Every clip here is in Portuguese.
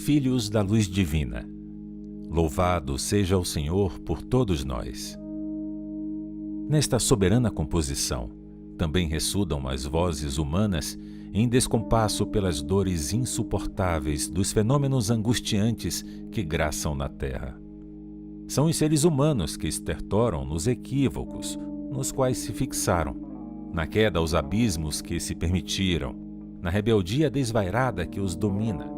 filhos da luz divina. Louvado seja o Senhor por todos nós. Nesta soberana composição, também ressudam as vozes humanas em descompasso pelas dores insuportáveis dos fenômenos angustiantes que graçam na terra. São os seres humanos que estertoram nos equívocos nos quais se fixaram, na queda aos abismos que se permitiram, na rebeldia desvairada que os domina,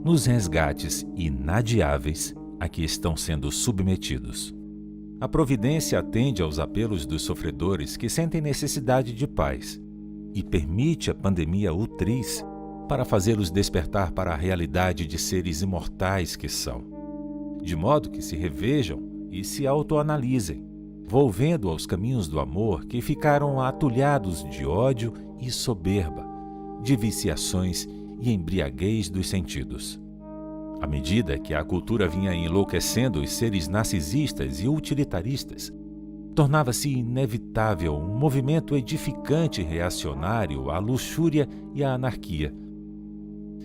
nos resgates inadiáveis a que estão sendo submetidos. A providência atende aos apelos dos sofredores que sentem necessidade de paz e permite a pandemia utriz para fazê-los despertar para a realidade de seres imortais que são, de modo que se revejam e se autoanalisem, volvendo aos caminhos do amor que ficaram atulhados de ódio e soberba, de viciações e embriaguez dos sentidos. À medida que a cultura vinha enlouquecendo os seres narcisistas e utilitaristas, tornava-se inevitável um movimento edificante reacionário à luxúria e à anarquia.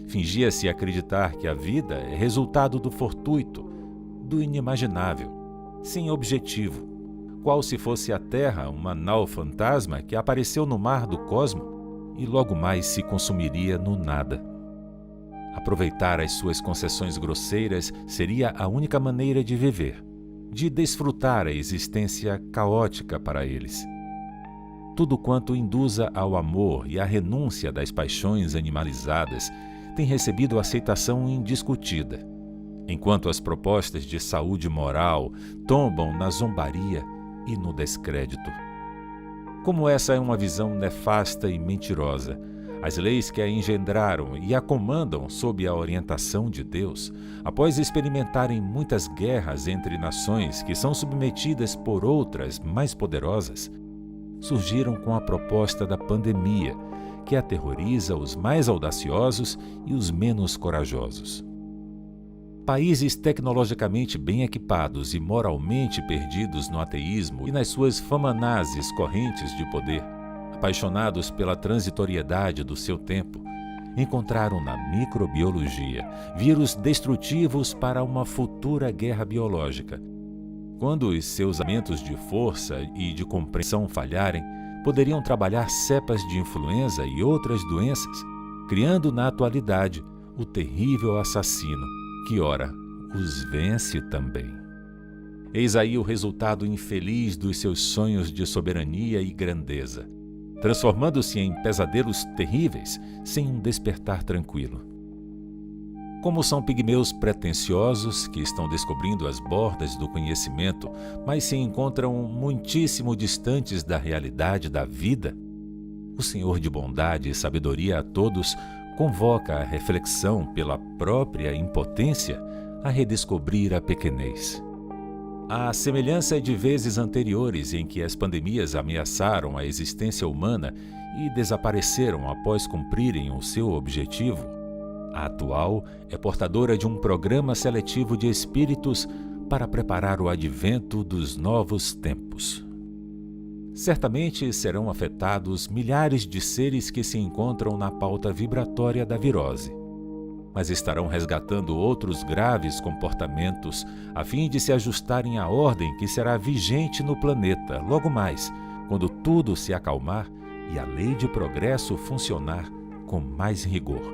Fingia-se acreditar que a vida é resultado do fortuito, do inimaginável, sem objetivo, qual se fosse a Terra uma nau fantasma que apareceu no mar do cosmo e logo mais se consumiria no nada. Aproveitar as suas concessões grosseiras seria a única maneira de viver, de desfrutar a existência caótica para eles. Tudo quanto induza ao amor e à renúncia das paixões animalizadas tem recebido aceitação indiscutida, enquanto as propostas de saúde moral tombam na zombaria e no descrédito. Como essa é uma visão nefasta e mentirosa, as leis que a engendraram e a comandam sob a orientação de Deus, após experimentarem muitas guerras entre nações que são submetidas por outras mais poderosas, surgiram com a proposta da pandemia, que aterroriza os mais audaciosos e os menos corajosos. Países tecnologicamente bem equipados e moralmente perdidos no ateísmo e nas suas famanazes correntes de poder, apaixonados pela transitoriedade do seu tempo, encontraram na microbiologia vírus destrutivos para uma futura guerra biológica. Quando os seus aumentos de força e de compreensão falharem, poderiam trabalhar cepas de influenza e outras doenças, criando na atualidade o terrível assassino, que ora os vence também. Eis aí o resultado infeliz dos seus sonhos de soberania e grandeza, transformando-se em pesadelos terríveis sem um despertar tranquilo. Como são pigmeus pretensiosos que estão descobrindo as bordas do conhecimento, mas se encontram muitíssimo distantes da realidade da vida, o Senhor de bondade e sabedoria a todos convoca a reflexão pela própria impotência a redescobrir a pequenez. À semelhança de vezes anteriores em que as pandemias ameaçaram a existência humana e desapareceram após cumprirem o seu objetivo, a atual é portadora de um programa seletivo de espíritos para preparar o advento dos novos tempos. Certamente serão afetados milhares de seres que se encontram na pauta vibratória da virose, mas estarão resgatando outros graves comportamentos a fim de se ajustarem à ordem que será vigente no planeta logo mais, quando tudo se acalmar e a lei de progresso funcionar com mais rigor.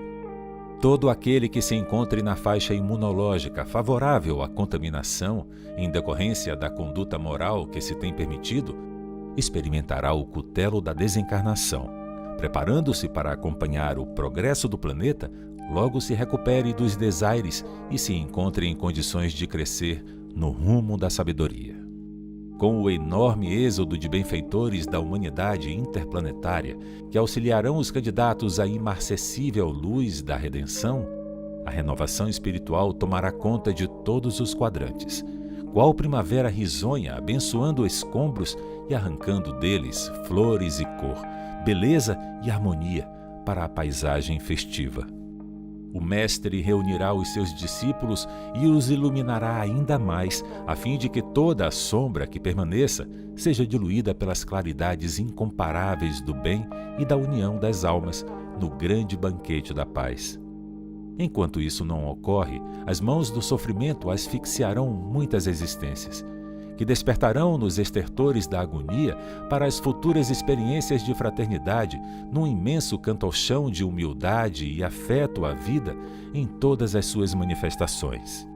Todo aquele que se encontre na faixa imunológica favorável à contaminação, em decorrência da conduta moral que se tem permitido, experimentará o cutelo da desencarnação, preparando-se para acompanhar o progresso do planeta, logo se recupere dos desaires e se encontre em condições de crescer no rumo da sabedoria. Com o enorme êxodo de benfeitores da humanidade interplanetária que auxiliarão os candidatos à imarcessível luz da redenção, a renovação espiritual tomará conta de todos os quadrantes, qual primavera risonha abençoando escombros e arrancando deles flores e cor, beleza e harmonia para a paisagem festiva. O Mestre reunirá os seus discípulos e os iluminará ainda mais, a fim de que toda a sombra que permaneça seja diluída pelas claridades incomparáveis do bem e da união das almas no grande banquete da paz. Enquanto isso não ocorre, as mãos do sofrimento asfixiarão muitas existências, que despertarão nos estertores da agonia para as futuras experiências de fraternidade, num imenso canto-chão de humildade e afeto à vida em todas as suas manifestações,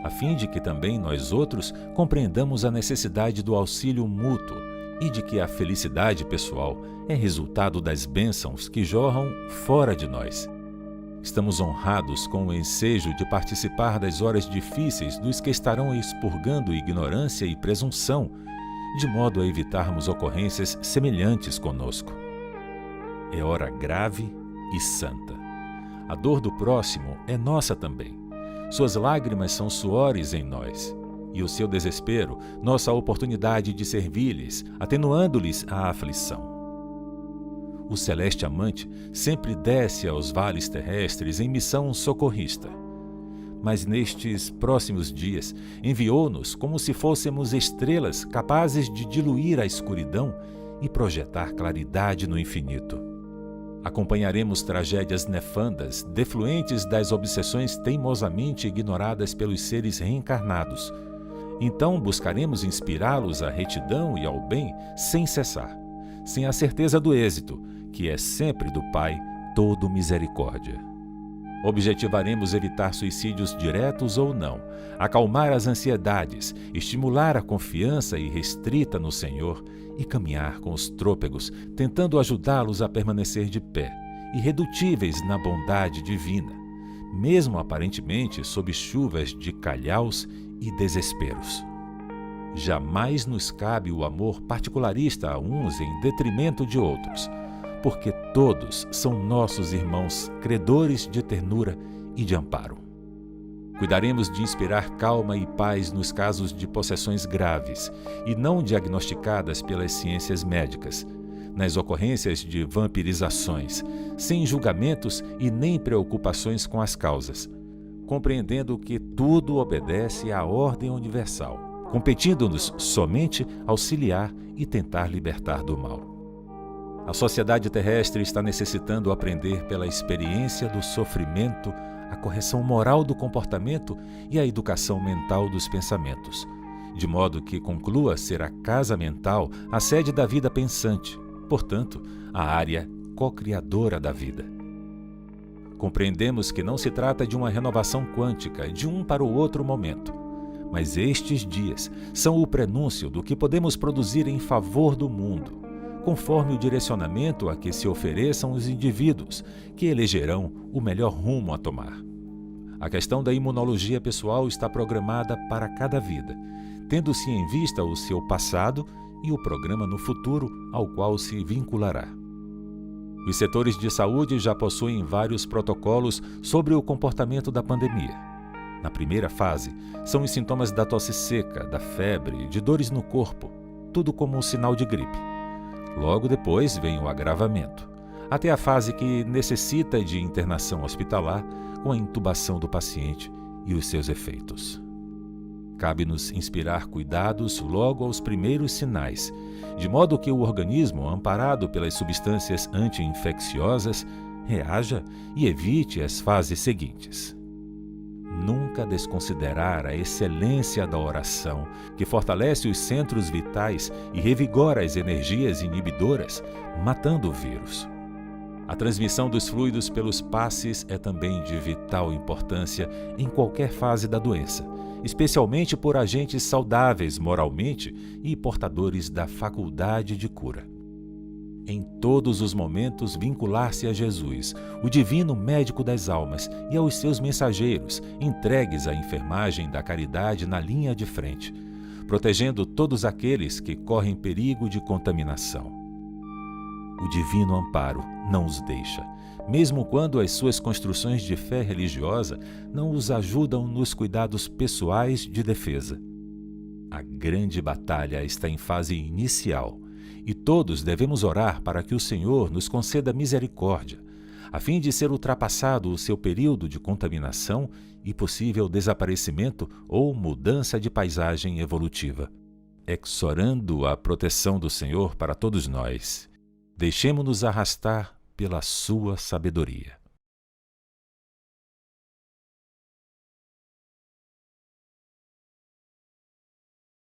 a fim de que também nós outros compreendamos a necessidade do auxílio mútuo e de que a felicidade pessoal é resultado das bênçãos que jorram fora de nós. Estamos honrados com o ensejo de participar das horas difíceis dos que estarão expurgando ignorância e presunção, de modo a evitarmos ocorrências semelhantes conosco. É hora grave e santa. A dor do próximo é nossa também. Suas lágrimas são suores em nós, e o seu desespero, nossa oportunidade de servir-lhes, atenuando-lhes a aflição. O celeste amante sempre desce aos vales terrestres em missão socorrista. Mas nestes próximos dias enviou-nos como se fôssemos estrelas capazes de diluir a escuridão e projetar claridade no infinito. Acompanharemos tragédias nefandas, defluentes das obsessões teimosamente ignoradas pelos seres reencarnados. Então buscaremos inspirá-los à retidão e ao bem sem cessar, sem a certeza do êxito, que é sempre do Pai todo misericórdia. Objetivaremos evitar suicídios diretos ou não, acalmar as ansiedades, estimular a confiança irrestrita no Senhor e caminhar com os trôpegos, tentando ajudá-los a permanecer de pé, irredutíveis na bondade divina, mesmo aparentemente sob chuvas de calhaus e desesperos. Jamais nos cabe o amor particularista a uns em detrimento de outros, porque todos são nossos irmãos, credores de ternura e de amparo. Cuidaremos de inspirar calma e paz nos casos de possessões graves e não diagnosticadas pelas ciências médicas, nas ocorrências de vampirizações, sem julgamentos e nem preocupações com as causas, compreendendo que tudo obedece à ordem universal, competindo-nos somente auxiliar e tentar libertar do mal. A sociedade terrestre está necessitando aprender pela experiência do sofrimento a correção moral do comportamento e a educação mental dos pensamentos, de modo que conclua ser a casa mental a sede da vida pensante, portanto, a área co-criadora da vida. Compreendemos que não se trata de uma renovação quântica de um para o outro momento, mas estes dias são o prenúncio do que podemos produzir em favor do mundo, conforme o direcionamento a que se ofereçam os indivíduos, que elegerão o melhor rumo a tomar. A questão da imunologia pessoal está programada para cada vida, tendo-se em vista o seu passado e o programa no futuro ao qual se vinculará. Os setores de saúde já possuem vários protocolos sobre o comportamento da pandemia. Na primeira fase, são os sintomas da tosse seca, da febre, de dores no corpo, tudo como um sinal de gripe. Logo depois vem o agravamento, até a fase que necessita de internação hospitalar com a intubação do paciente e os seus efeitos. Cabe-nos inspirar cuidados logo aos primeiros sinais, de modo que o organismo, amparado pelas substâncias anti-infecciosas, reaja e evite as fases seguintes. Nunca desconsiderar a excelência da oração, que fortalece os centros vitais e revigora as energias inibidoras, matando o vírus. A transmissão dos fluidos pelos passes é também de vital importância em qualquer fase da doença, especialmente por agentes saudáveis moralmente e portadores da faculdade de cura. Em todos os momentos vincular-se a Jesus, o divino médico das almas, e aos seus mensageiros, entregues à enfermagem da caridade na linha de frente, protegendo todos aqueles que correm perigo de contaminação. O divino amparo não os deixa, mesmo quando as suas construções de fé religiosa não os ajudam nos cuidados pessoais de defesa. A grande batalha está em fase inicial, e todos devemos orar para que o Senhor nos conceda misericórdia, a fim de ser ultrapassado o seu período de contaminação e possível desaparecimento ou mudança de paisagem evolutiva. Exorando a proteção do Senhor para todos nós, deixemo-nos arrastar pela sua sabedoria.